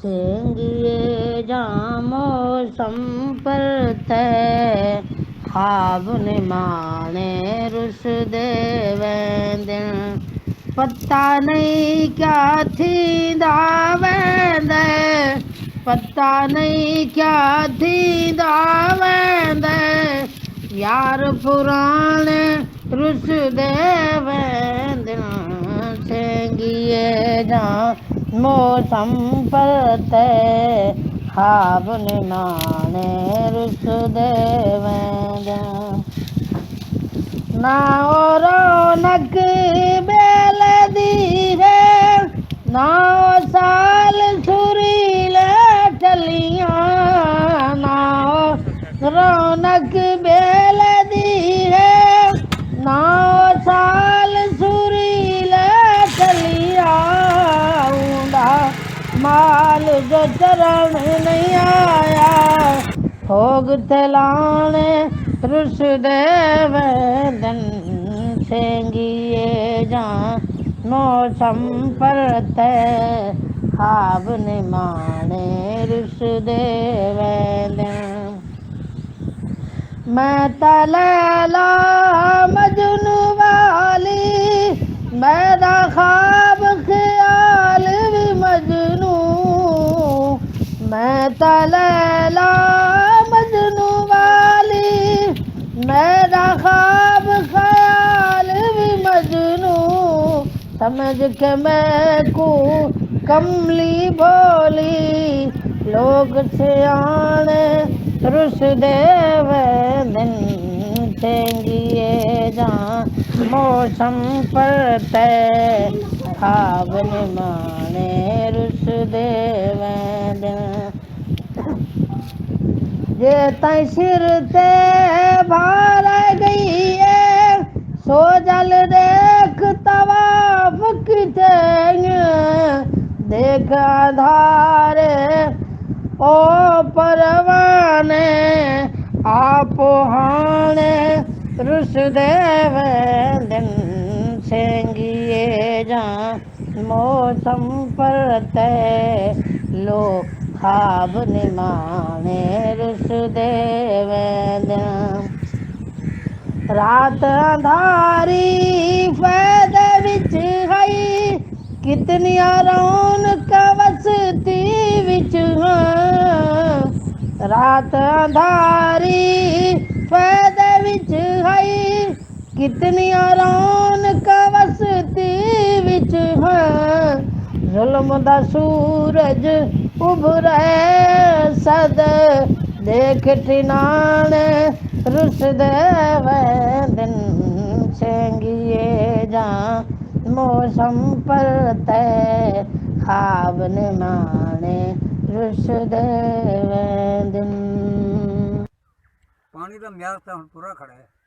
सेंगिए जामो संपरते खाब निमाने रुस देवेंदे पता नहीं क्या थी दावेंदे पता नहीं क्या थी दावेंदे यार पुराने रुस देवेंदे सेंगिए जा मौसम परते खाब निमाने रुस देवेंदे ना रौनक बेल दी है ना साल सुरीले चलियां ना रौनक बेल दी है ना साल सुरीले चलियां माल जो चरण नहीं आया भोग थलाने रुस देवेंदन सेंगिए जा मौसम परते खाब निमाने रुस देवेंदन मैं तलैला मजनू वाली मेरा ख्वाब ख्याल भी मजनू मैं तलैला मजनू वाली मेरा ख्वाब ख्याल भी मजनू समझ के मैं को कमली बोली लोग सियाने रुस देवेंदन सेंगिए जा मौसम परते खाब निमाने रुस देवेंदन जे तई सिर ते भार गई है सो जल देख तवाफ किते देख आधारे ओ परवाने आप हाने रुस देवेंदन सेंगिए जा मौसम परते लो खाब निमाने रुस देवेंदन रात अंधारी फैद विच है कितनी रौनक वसती विच रात अंधारी फैद विच है कितनी रौनक वसती विच जुल्म दा सूरज उभरे सद देख ठिनाने रुस देवेंदन सेंगिए जा मौसम परते खाब निमाने रुस देवेंदन पानी का म्यार तो हुण पूरा खड़ा है।